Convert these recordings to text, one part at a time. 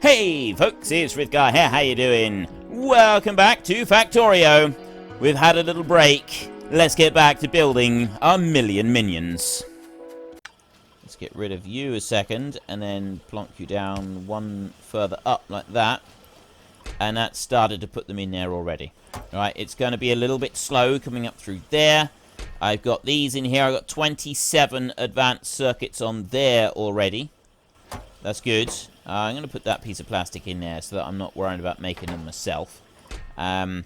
Hey folks, it's Frithgar here, how you doing? Welcome back to Factorio. We've had a little break. Let's get back to building our million minions. Let's get rid of you a second, and then plonk you down one further up like that. And that started to put them in there already. Alright, it's going to be a little bit slow coming up through there. I've got these in here. I've got 27 advanced circuits on there already. That's good. I'm going to put that piece of plastic in there so that I'm not worried about making them myself. But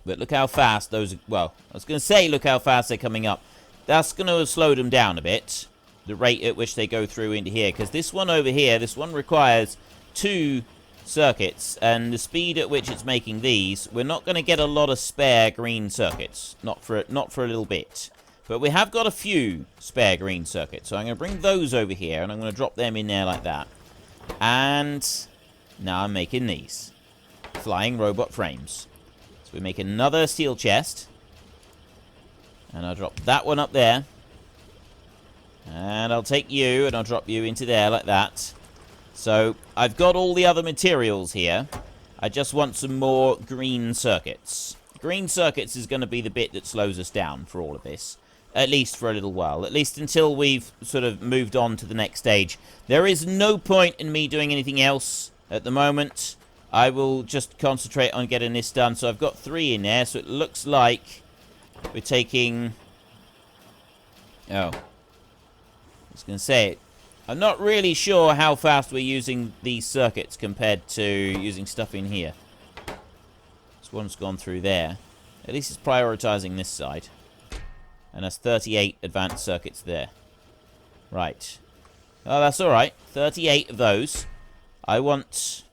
look how fast those... Well, I was going to say look how fast they're coming up. That's going to slow them down a bit. The rate at which they go through into here. Because this one over here, this one requires 2 circuits. And the speed at which it's making these, we're not going to get a lot of spare green circuits. Not for a little bit. But we have got a few spare green circuits. So I'm going to bring those over here. And I'm going to drop them in there like that. And now I'm making these. Flying robot frames. So we make another steel chest. And I'll drop that one up there. And I'll take you and I'll drop you into there like that. So I've got all the other materials here. I just want some more green circuits. Green circuits is going to be the bit that slows us down for all of this. At least for a little while. At least until we've sort of moved on to the next stage. There is no point in me doing anything else at the moment. I will just concentrate on getting this done. So I've got 3 in there. So it looks like we're taking... Oh. I was going to say it. I'm not really sure how fast we're using these circuits compared to using stuff in here. This one's gone through there. At least it's prioritizing this side. And that's 38 advanced circuits there. Right. Oh, that's alright. 38 of those. I want...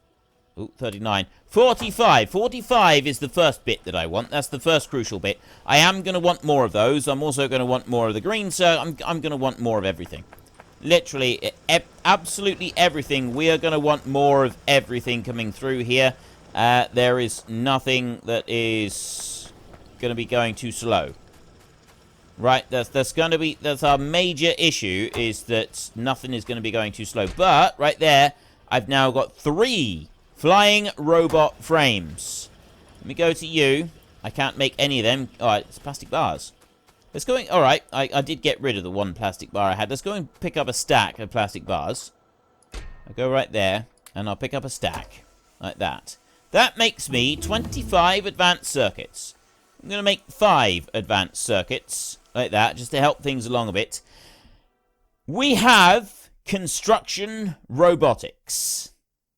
Oh, 39. 45. 45 is the first bit that I want. That's the first crucial bit. I am going to want more of those. I'm also going to want more of the green, so I'm going to want more of everything. Literally, absolutely everything. We are going to want more of everything coming through here. There is nothing that is going to be going too slow. Right, that's our major issue, is that nothing is going to be going too slow. But, right there, I've now got 3 flying robot frames. Let me go to you. I can't make any of them. Alright, it's plastic bars. Let's go in. Alright, I did get rid of the 1 plastic bar I had. Let's go and pick up a stack of plastic bars. I'll go right there, and I'll pick up a stack. Like that. That makes me 25 advanced circuits. I'm going to make 5 advanced circuits. Like that, just to help things along a bit. We have construction robotics.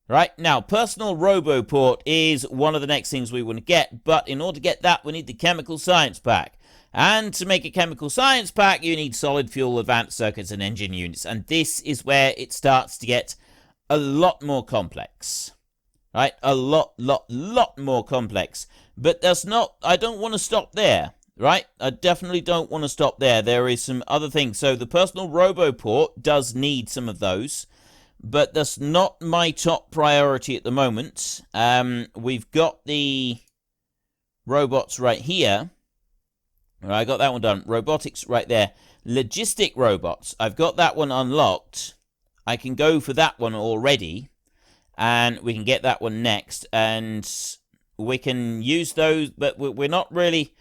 Right, now, personal roboport is one of the next things we want to get, but in order to get that, we need the chemical science pack. And to make a chemical science pack, you need solid fuel, advanced circuits, and engine units. And this is where it starts to get a lot more complex. Right, a lot more complex. But that's not, I don't want to stop there. Right? I definitely don't want to stop there. There is some other things. So the personal roboport does need some of those. But that's not my top priority at the moment. We've got the robots right here. Right, I got that one done. Robotics right there. Logistic robots. I've got that one unlocked. I can go for that one already. And we can get that one next. And we can use those. But we're not really...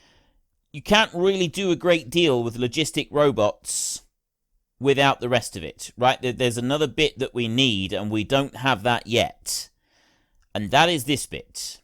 You can't really do a great deal with logistic robots without the rest of it, right? There's another bit that we need, and we don't have that yet. And that is this bit.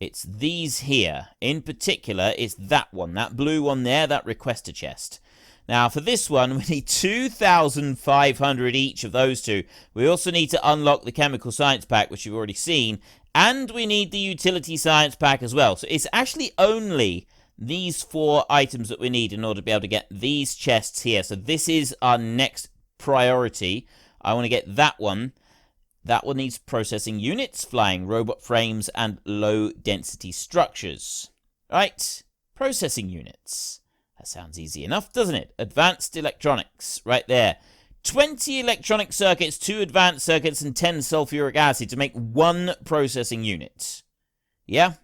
It's these here. In particular, it's that one, that blue one there, that requester chest. Now, for this one, we need 2,500 each of those 2. We also need to unlock the chemical science pack, which you've already seen, and we need the utility science pack as well. So it's actually only... these 4 items that we need in order to be able to get these chests here. So this is our next priority. I want to get that one. That one needs processing units, flying robot frames, and low-density structures. Right, processing units. That sounds easy enough, doesn't it? Advanced electronics, right there. 20 electronic circuits, 2 advanced circuits, and 10 sulfuric acid to make 1 processing unit. Yeah?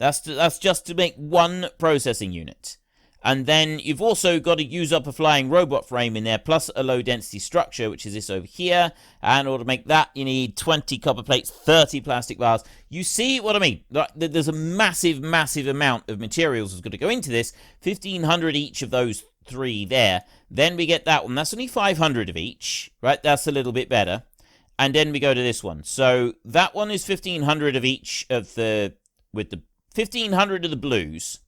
That's just to make 1 processing unit. And then you've also got to use up a flying robot frame in there, plus a low-density structure, which is this over here. And in order to make that, you need 20 copper plates, 30 plastic bars. You see what I mean? There's a massive, massive amount of materials that's going to go into this. 1,500 each of those 3 there. Then we get that one. That's only 500 of each, right? That's a little bit better. And then we go to this one. So that one is 1,500 of each of the... with the 1,500 of the blues.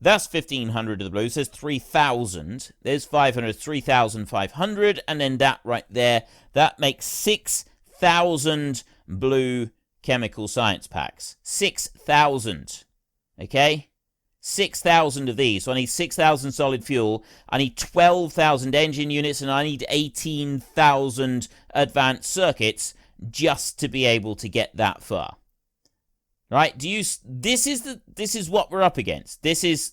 That's 1,500 of the blues. There's 3,000. There's 500. 3,500. And then that right there. That makes 6,000 blue chemical science packs. 6,000. Okay? 6,000 of these. So I need 6,000 solid fuel. I need 12,000 engine units. And I need 18,000 advanced circuits just to be able to get that far. Right? This is what we're up against. This is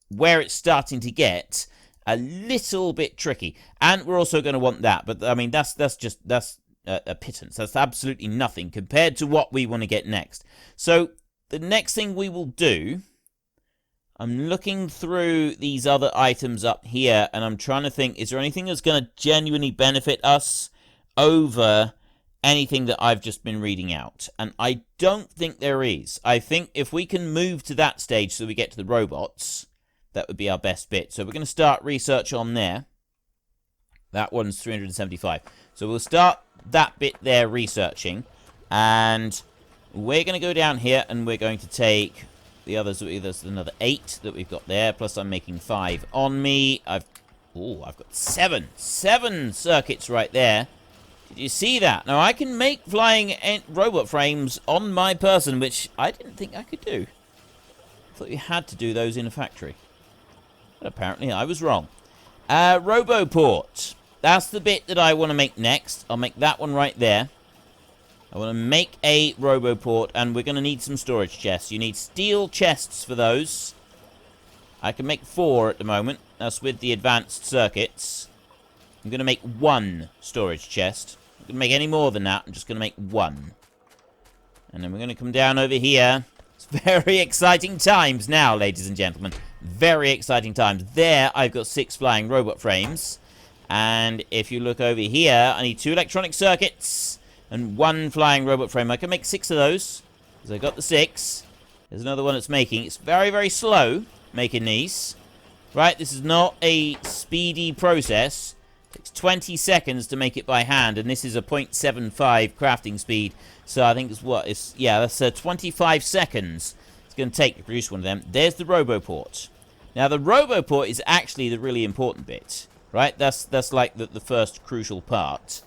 where it's starting to get a little bit tricky. And we're also going to want that. But, I mean, that's a pittance. That's absolutely nothing compared to what we want to get next. So, the next thing we will do... I'm looking through these other items up here, and I'm trying to think, is there anything that's going to genuinely benefit us over anything that I've just been reading out? And I don't think there is. I think if we can move to that stage so we get to the robots, that would be our best bit. So we're going to start research on there. That one's 375. So we'll start that bit there researching, and we're going to go down here, and we're going to take... the others, there's another 8 that we've got there, plus I'm making 5 on me. I've got 7 circuits right there. Did you see that? Now, I can make flying robot frames on my person, which I didn't think I could do. I thought you had to do those in a factory. But apparently I was wrong. Roboport. That's the bit that I want to make next. I'll make that one right there. I want to make a roboport, and we're going to need some storage chests. You need steel chests for those. I can make 4 at the moment. That's with the advanced circuits. I'm going to make 1 storage chest. I'm not going to make any more than that. I'm just going to make 1. And then we're going to come down over here. It's very exciting times now, ladies and gentlemen. Very exciting times. There, I've got 6 flying robot frames. And if you look over here, I need 2 electronic circuits and 1 flying robot frame. I can make 6 of those, because I got the 6. There's another one that's making. It's very, very slow making these. Right, this is not a speedy process. It takes 20 seconds to make it by hand, and this is a 0.75 crafting speed. So I think it's what? That's 25 seconds it's going to take to produce one of them. There's the roboport. Now, the roboport is actually the really important bit. Right, that's like the first crucial part.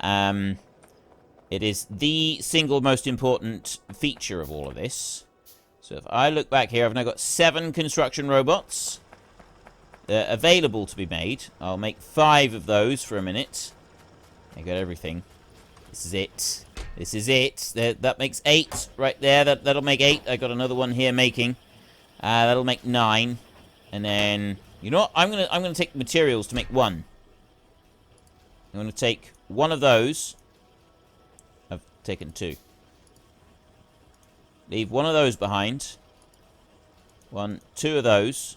It is the single most important feature of all of this. So if I look back here, I've now got 7 construction robots available to be made. I'll make 5 of those for a minute. I got everything. This is it. This is it. That makes 8 right there. That'll make 8. I got another one here making. That'll make 9. And then, you know what? I'm gonna take the materials to make 1. I'm gonna take 1 of those. Taken 2. Leave 1 of those behind. 2 of those.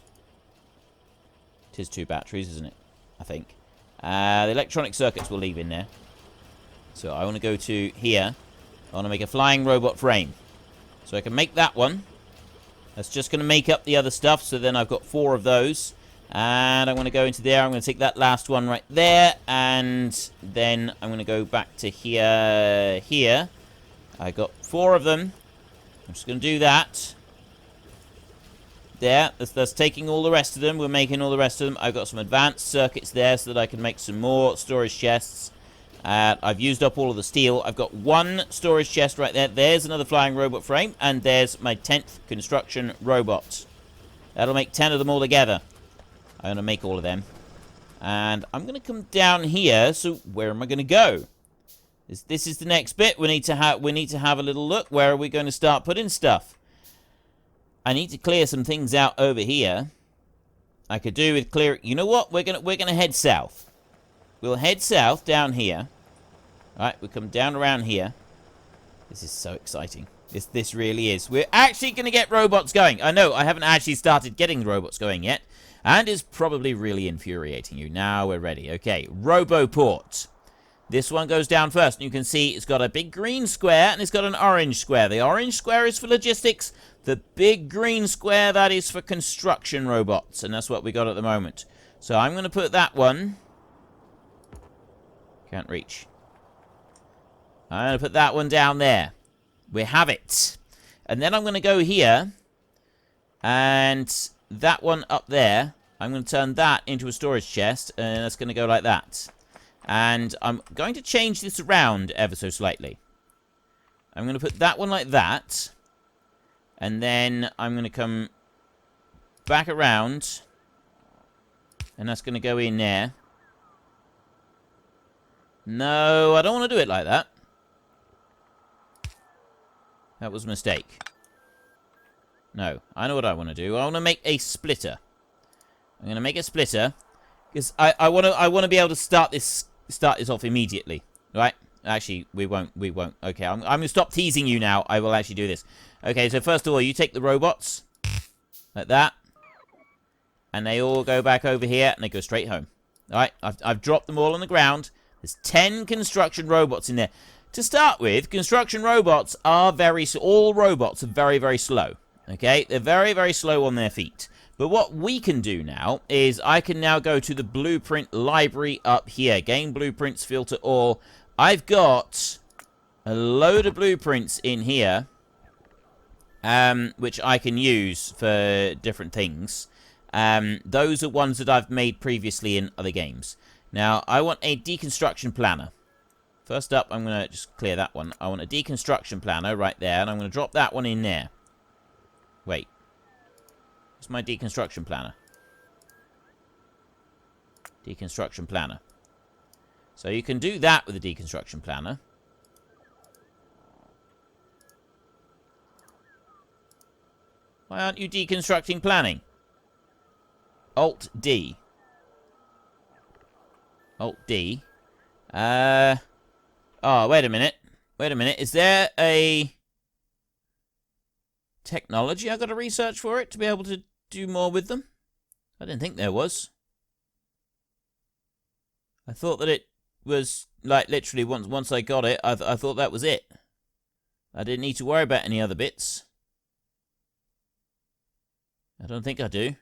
It is 2 batteries, isn't it? I think. The electronic circuits we'll leave in there. So I want to go to here. I want to make a flying robot frame. So I can make that one. That's just going to make up the other stuff. So then I've got 4 of those. And I'm going to go into there. I'm going to take that last one right there. And then I'm going to go back to here. I got 4 of them. I'm just going to do that. There. That's taking all the rest of them. We're making all the rest of them. I've got some advanced circuits there so that I can make some more storage chests. I've used up all of the steel. I've got 1 storage chest right there. There's another flying robot frame. And there's my 10th construction robot. That'll make 10 of them all together. I'm going to make all of them. And I'm going to come down here. So where am I going to go? This is the next bit. We need to have a little look. Where are we going to start putting stuff? I need to clear some things out over here. I could do with clear. You know what? We're gonna head south. We'll head south down here. All right, we come down around here. This is so exciting. This really is. We're actually going to get robots going. I know I haven't actually started getting the robots going yet. And it's probably really infuriating you. Now we're ready. Okay, roboport. This one goes down first, and you can see it's got a big green square, and it's got an orange square. The orange square is for logistics. The big green square, that is for construction robots, and that's what we got at the moment. So I'm going to put that one... Can't reach. I'm going to put that one down there. We have it. And then I'm going to go here, and that one up there, I'm going to turn that into a storage chest, and that's going to go like that. And I'm going to change this around ever so slightly. I'm going to put that one like that. And then I'm going to come back around. And that's going to go in there. No, I don't want to do it like that. That was a mistake. No, I know what I want to do. I want to make a splitter. I'm going to make a splitter. Because I want to be able to start this off immediately, right? Actually, we won't. Okay, I'm going to stop teasing you now. I will actually do this. Okay, so first of all, you take the robots, like that, and they all go back over here, and they go straight home. All right, I've dropped them all on the ground. There's 10 construction robots in there. To start with, construction robots are all robots are very, very slow. Okay, they're very, very slow on their feet. But what we can do now is I can now go to the blueprint library up here. Game blueprints, filter all. I've got a load of blueprints in here, which I can use for different things. Those are ones that I've made previously in other games. Now, I want a deconstruction planner. First up, I'm going to just clear that one. I want a deconstruction planner right there, and I'm going to drop that one in there. Wait. Where's my deconstruction planner? Deconstruction planner. So you can do that with a deconstruction planner. Why aren't you deconstructing planning? Alt-D. Alt-D. Oh, wait a minute. Wait a minute. Is there a technology I've got to research for it to be able to do more with them? I didn't think there was. I thought that it was, like, literally once I got it, I thought that was it. I didn't need to worry about any other bits. I don't think I do.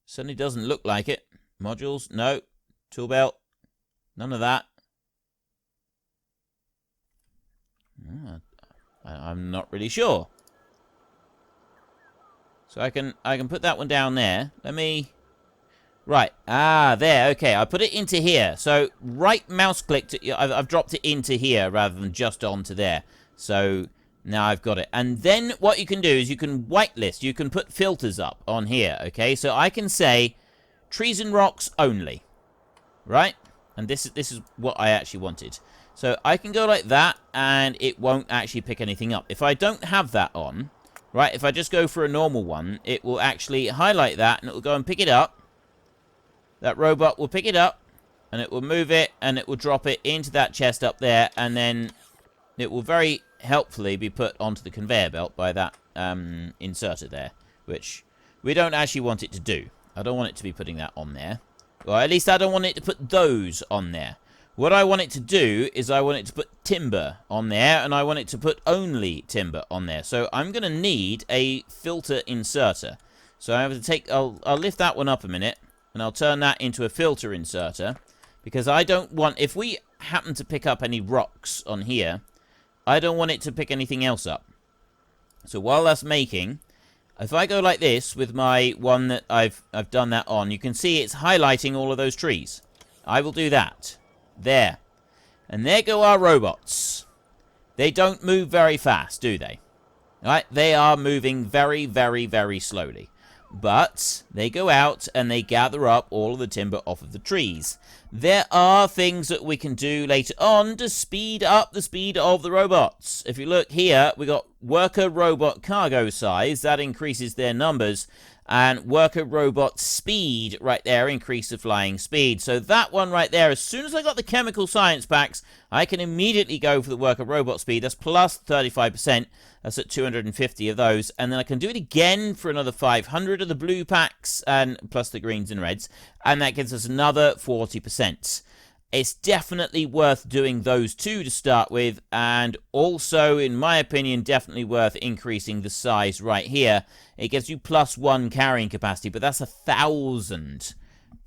Certainly doesn't look like it. Modules, no. Tool belt, none of that. I'm not really sure. So I can put that one down there. Let me... Right. Ah, there. Okay, I put it into here. So right mouse click I've dropped it into here rather than just onto there. So now I've got it. And then what you can do is you can whitelist. You can put filters up on here. Okay, so I can say trees and rocks only. Right? And this is what I actually wanted. So I can go like that, and it won't actually pick anything up. If I don't have that on, right, if I just go for a normal one, it will actually highlight that, and it will go and pick it up. That robot will pick it up, and it will move it, and it will drop it into that chest up there, and then it will very helpfully be put onto the conveyor belt by that inserter there, which we don't actually want it to do. I don't want it to be putting that on there. Or at least I don't want it to put those on there. What I want it to do is I want it to put timber on there, and I want it to put only timber on there. So I'm going to need a filter inserter. So I have to take... I'll lift that one up a minute, and I'll turn that into a filter inserter, because I don't want... If we happen to pick up any rocks on here, I don't want it to pick anything else up. So while that's making... If I go like this with my one that I've done that on, you can see it's highlighting all of those trees. I will do that. There. And there go our robots. They don't move very fast, do they? Right? They are moving very, very, very slowly. But they go out and they gather up all of the timber off of the trees. There are things that we can do later on to speed up the speed of the robots. If you look here, we got worker robot cargo size. That increases their numbers. And worker robot speed right there, increase the flying speed. So that one right there, as soon as I got the chemical science packs, I can immediately go for the worker robot speed. That's plus 35%. That's at 250 of those. And then I can do it again for another 500 of the blue packs, and plus the greens and reds. And that gives us another 40%. It's definitely worth doing those two to start with, and also, in my opinion, definitely worth increasing the size right here. It gives you +1 carrying capacity, but that's 1,000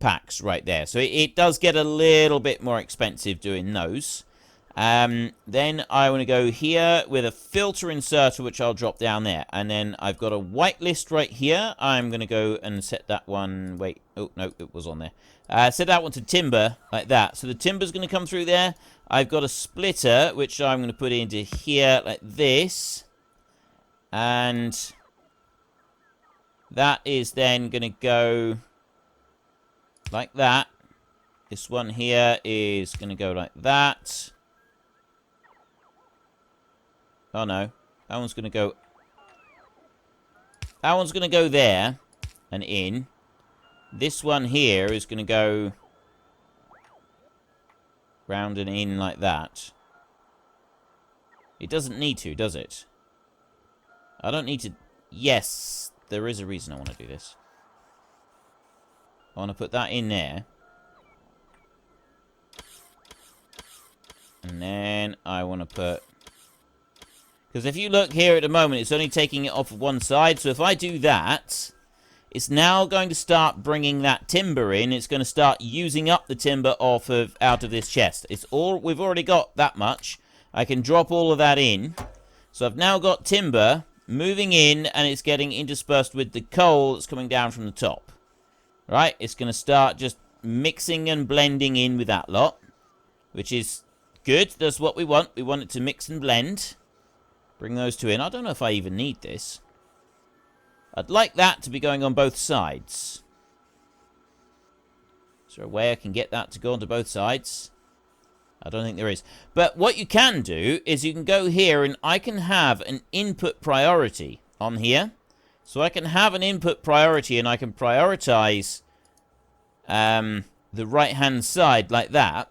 packs right there. So it does get a little bit more expensive doing those. Then I want to go here with a filter inserter, which I'll drop down there. And then I've got a whitelist right here. I'm going to go and set that one... Wait. Oh, no, it was on there. Set that one to timber, like that. So the timber's going to come through there. I've got a splitter, which I'm going to put into here, like this. And that is then going to go like that. This one here is going to go like that. Oh, no. That one's going to go... That one's going to go there and in. This one here is going to go round and in like that. It doesn't need to, does it? I don't need to... Yes, there is a reason I want to do this. I want to put that in there. And then I want to put... Because if you look here at the moment, it's only taking it off of one side. So if I do that, it's now going to start bringing that timber in. It's going to start using up the timber out of this chest. We've already got that much. I can drop all of that in. So I've now got timber moving in, and it's getting interspersed with the coal that's coming down from the top. Right? It's going to start just mixing and blending in with that lot, which is good. That's what we want. We want it to mix and blend. Bring those two in. I don't know if I even need this. I'd like that to be going on both sides. Is there a way I can get that to go onto both sides? I don't think there is. But what you can do is you can go here and I can have an input priority on here. So I can have an input priority and I can prioritize the right-hand side like that.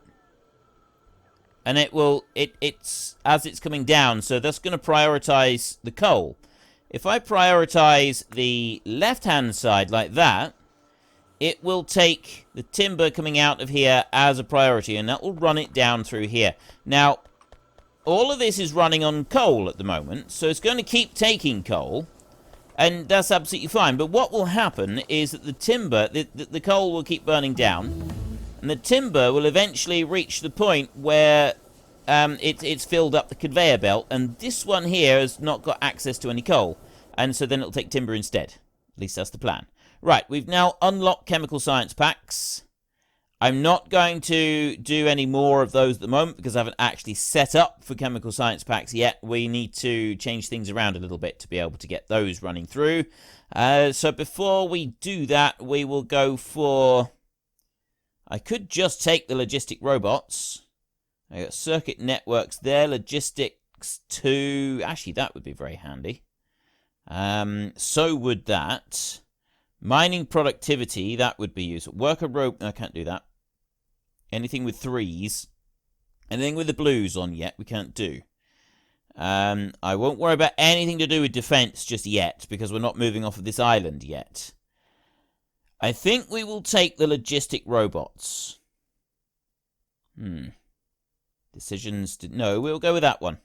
And it's as it's coming down, so that's going to prioritize the coal. If I prioritize the left-hand side like that, it will take the timber coming out of here as a priority, and that will run it down through here. Now, all of this is running on coal at the moment, so it's going to keep taking coal, and that's absolutely fine. But what will happen is that the timber, the coal will keep burning down, and the timber will eventually reach the point where it's filled up the conveyor belt, and this one here has not got access to any coal. And so then it'll take timber instead. At least that's the plan. Right, we've now unlocked chemical science packs. I'm not going to do any more of those at the moment because I haven't actually set up for chemical science packs yet. We need to change things around a little bit to be able to get those running through. So before we do that, we will go for... I could just take the logistic robots. I got circuit networks there, logistics 2. Actually, that would be very handy. So would that. Mining productivity, that would be useful. Worker robot, I can't do that. Anything with 3s. Anything with the blues on yet, we can't do. I won't worry about anything to do with defense just yet, because we're not moving off of this island yet. I think we will take the logistic robots. Decisions... No, we'll go with that one.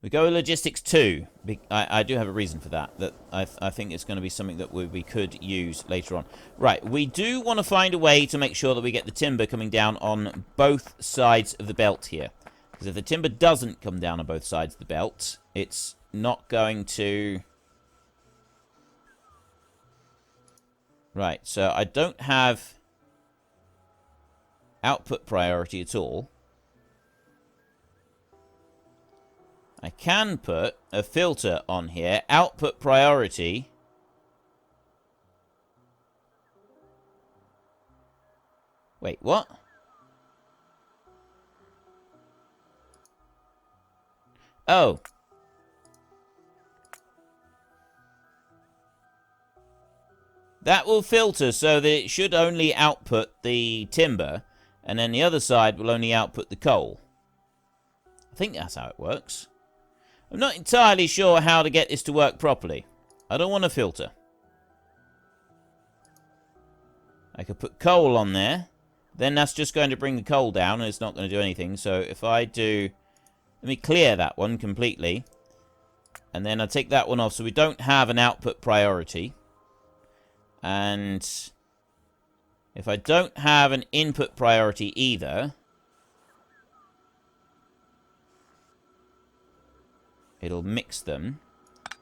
We go with logistics 2. I do have a reason for that. That I think it's going to be something that we could use later on. Right, we do want to find a way to make sure that we get the timber coming down on both sides of the belt here. Because if the timber doesn't come down on both sides of the belt, it's not going to... Right, so I don't have output priority at all. I can put a filter on here. Output priority. Wait, what? Oh. That will filter so that it should only output the timber, and then the other side will only output the coal. I think that's how it works. I'm not entirely sure how to get this to work properly. I don't want to filter. I could put coal on there. Then that's just going to bring the coal down, and it's not going to do anything. So if I do... Let me clear that one completely. And then I take that one off so we don't have an output priority. And if I don't have an input priority either, it'll mix them.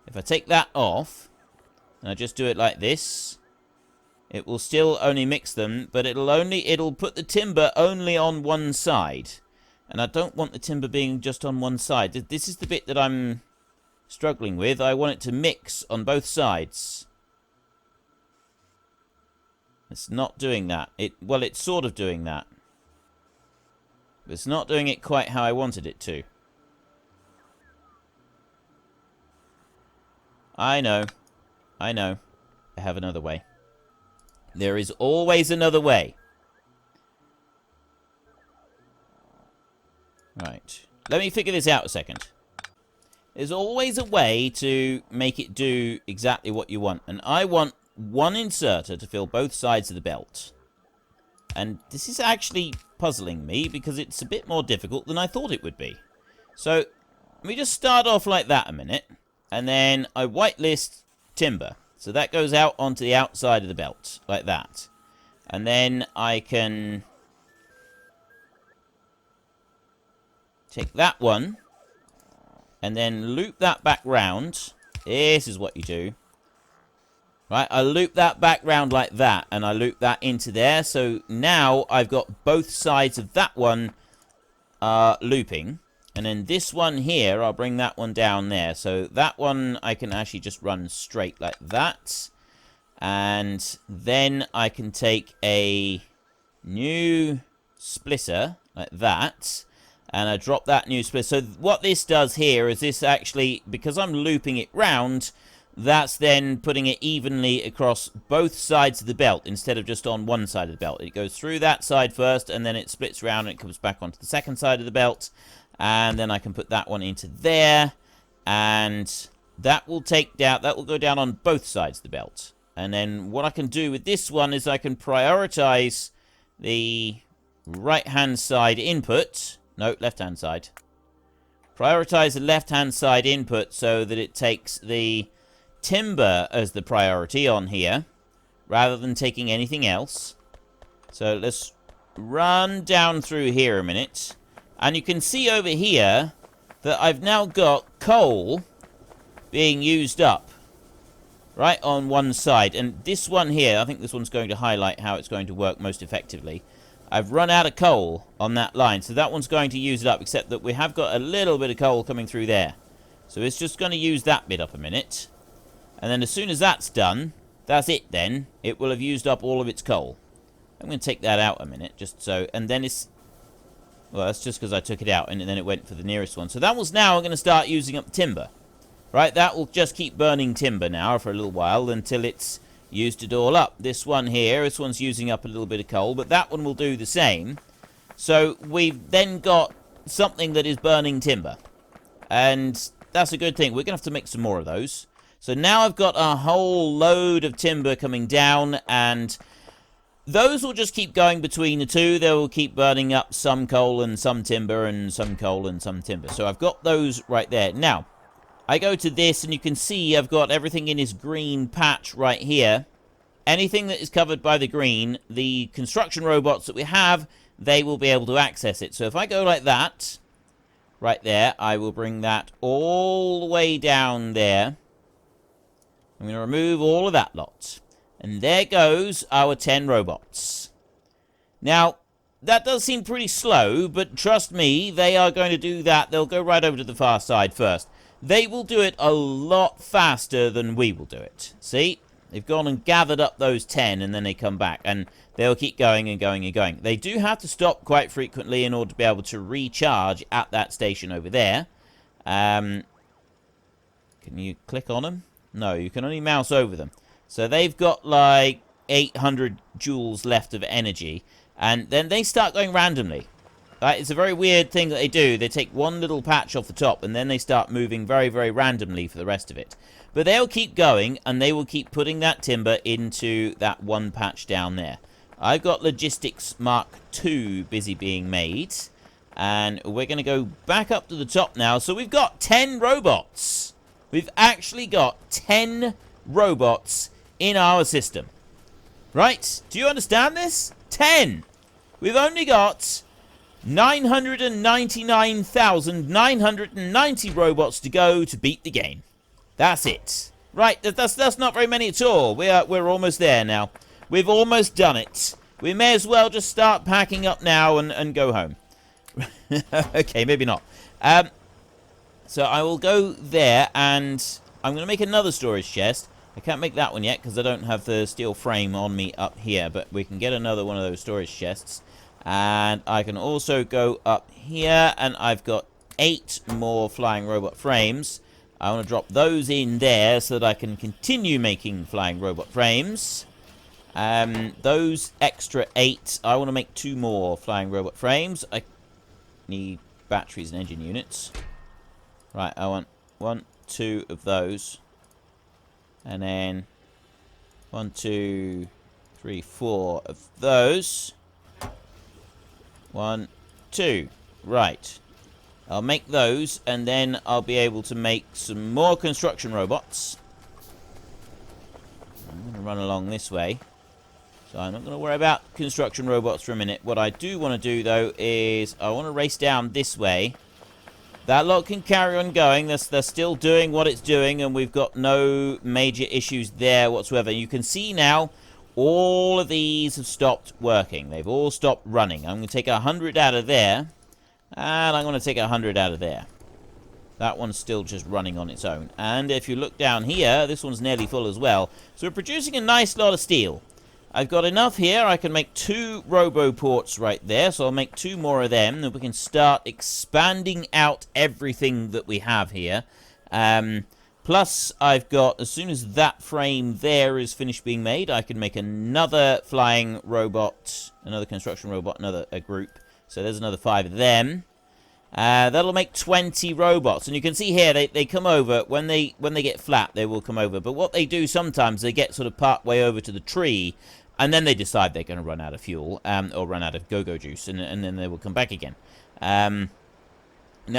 If I take that off, and I just do it like this, it will still only mix them, but it'll put the timber only on one side. And I don't want the timber being just on one side. This is the bit that I'm struggling with. I want it to mix on both sides. It's not doing that. Well, it's sort of doing that. But it's not doing it quite how I wanted it to. I know. I know. I have another way. There is always another way. Right. Let me figure this out a second. There's always a way to make it do exactly what you want. And I want one inserter to fill both sides of the belt. And this is actually puzzling me because it's a bit more difficult than I thought it would be. So, let me just start off like that a minute. And then I whitelist timber. So that goes out onto the outside of the belt, like that. And then I can take that one, and then loop that back round. This is what you do. Right, I loop that back round like that, and I loop that into there. So now I've got both sides of that one looping. And then this one here, I'll bring that one down there. So that one I can actually just run straight like that. And then I can take a new splitter like that. And I drop that new splitter. So what this does here is this actually, because I'm looping it round, that's then putting it evenly across both sides of the belt instead of just on one side of the belt. It goes through that side first, and then it splits around and it comes back onto the second side of the belt. And then I can put that one into there, and that will go down on both sides of the belt. And then what I can do with this one is I can prioritize the right-hand side input. No, left-hand side. Prioritize the left-hand side input so that it takes the timber as the priority on here, rather than taking anything else. So let's run down through here a minute. And you can see over here that I've now got coal being used up right on one side. And this one here, I think this one's going to highlight how it's going to work most effectively. I've run out of coal on that line, so that one's going to use it up, except that we have got a little bit of coal coming through there. So it's just going to use that bit up a minute. And then as soon as that's done, that's it then. It will have used up all of its coal. I'm going to take that out a minute, just so, and then it's... Well, that's just because I took it out, and then it went for the nearest one. So that was now going to start using up timber. Right, that will just keep burning timber now for a little while until it's used it all up. This one here, this one's using up a little bit of coal, but that one will do the same. So we've then got something that is burning timber. And that's a good thing. We're going to have to make some more of those. So now I've got a whole load of timber coming down, and those will just keep going between the two. They will keep burning up some coal and some timber, and some coal and some timber. So I've got those right there. Now, I go to this, and you can see I've got everything in this green patch right here. Anything that is covered by the green, the construction robots that we have, they will be able to access it. So if I go like that, right there, I will bring that all the way down there. I'm going to remove all of that lot. And there goes our 10 robots. Now, that does seem pretty slow, but trust me, they are going to do that. They'll go right over to the far side first. They will do it a lot faster than we will do it. See? They've gone and gathered up those 10, and then they come back. And they'll keep going and going and going. They do have to stop quite frequently in order to be able to recharge at that station over there. Can you click on them? No, you can only mouse over them. So they've got like 800 joules left of energy. And then they start going randomly. Right? It's a very weird thing that they do. They take one little patch off the top, and then they start moving very, very randomly for the rest of it. But they'll keep going, and they will keep putting that timber into that one patch down there. I've got Logistics Mark II busy being made. And we're going to go back up to the top now. So we've got 10 robots. We've actually got 10 robots in our system. Right? Do you understand this? 10! We've only got 999,990 robots to go to beat the game. That's it. Right, that's not very many at all. We're almost there now. We've almost done it. We may as well just start packing up now and go home. Okay, maybe not. So I will go there, and I'm going to make another storage chest. I can't make that one yet because I don't have the steel frame on me up here, but we can get another one of those storage chests. And I can also go up here, and I've got 8 more flying robot frames. I want to drop those in there so that I can continue making flying robot frames. Those extra 8, I want to make 2 more flying robot frames. I need batteries and engine units. Right, I want 1, 2 of those. And then 1, 2, 3, 4 of those. 1, 2. Right. I'll make those, and then I'll be able to make some more construction robots. I'm going to run along this way. So I'm not going to worry about construction robots for a minute. What I do want to do, though, is I want to race down this way. That lot can carry on going. They're still doing what it's doing, and we've got no major issues there whatsoever. You can see now all of these have stopped working. They've all stopped running. I'm going to take 100 out of there, and I'm going to take 100 out of there. That one's still just running on its own. And if you look down here, this one's nearly full as well. So we're producing a nice lot of steel. I've got enough here. I can make 2 roboports right there, so I'll make 2 more of them. Then we can start expanding out everything that we have here. Plus, I've got, as soon as that frame there is finished being made, I can make another flying robot, another construction robot, another group. So there's another 5 of them. That'll make 20 robots. And you can see here, they come over. When they get flat, they will come over. But what they do sometimes, they get sort of part way over to the tree, and then they decide they're going to run out of fuel, or run out of go-go juice, and then they will come back again. Now,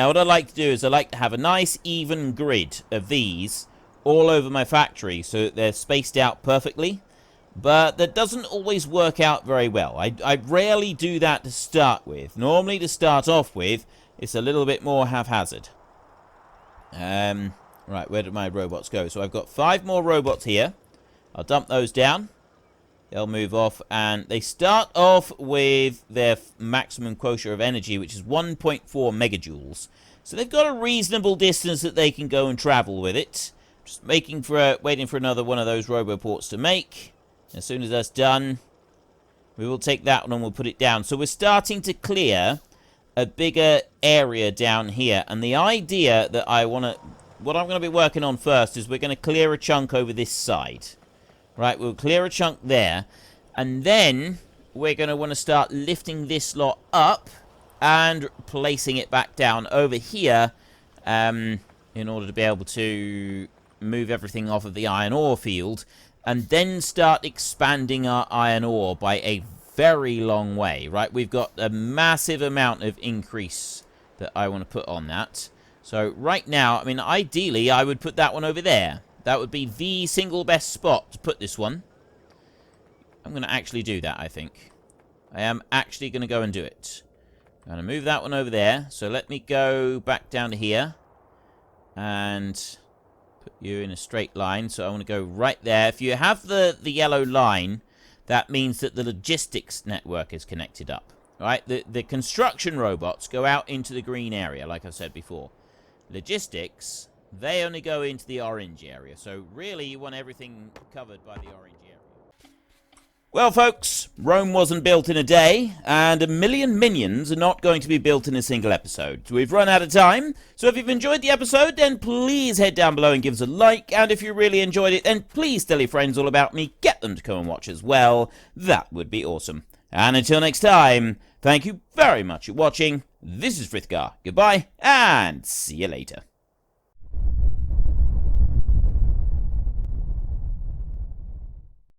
what I like to do is I like to have a nice, even grid of these all over my factory so that they're spaced out perfectly. But that doesn't always work out very well. I rarely do that to start with. Normally, to start off with, it's a little bit more haphazard. Right, where did my robots go? So I've got 5 more robots here. I'll dump those down. They'll move off, and they start off with their maximum quotient of energy, which is 1.4 megajoules. So they've got a reasonable distance that they can go and travel with it. Just waiting for another one of those roboports to make. As soon as that's done, we will take that one and we'll put it down. So we're starting to clear a bigger area down here. And the idea that what I'm going to be working on first is we're going to clear a chunk over this side. Right, we'll clear a chunk there. And then we're going to want to start lifting this lot up and placing it back down over here in order to be able to move everything off of the iron ore field. And then start expanding our iron ore by a very long way, right? We've got a massive amount of increase that I want to put on that. So right now, I mean, ideally, I would put that one over there. That would be the single best spot to put this one. I'm going to actually do that, I think. I am actually going to go and do it. I'm going to move that one over there. So let me go back down to here. And put you in a straight line. So I want to go right there. If you have the yellow line, that means that the logistics network is connected up. Right? The construction robots go out into the green area, like I said before. Logistics, they only go into the orange area. So really, you want everything covered by the orange area. Well, folks, Rome wasn't built in a day, and 1,000,000 minions are not going to be built in a single episode. So we've run out of time, so if you've enjoyed the episode, then please head down below and give us a like, and if you really enjoyed it, then please tell your friends all about me, get them to come and watch as well. That would be awesome. And until next time, thank you very much for watching. This is Frithgar. Goodbye, and see you later.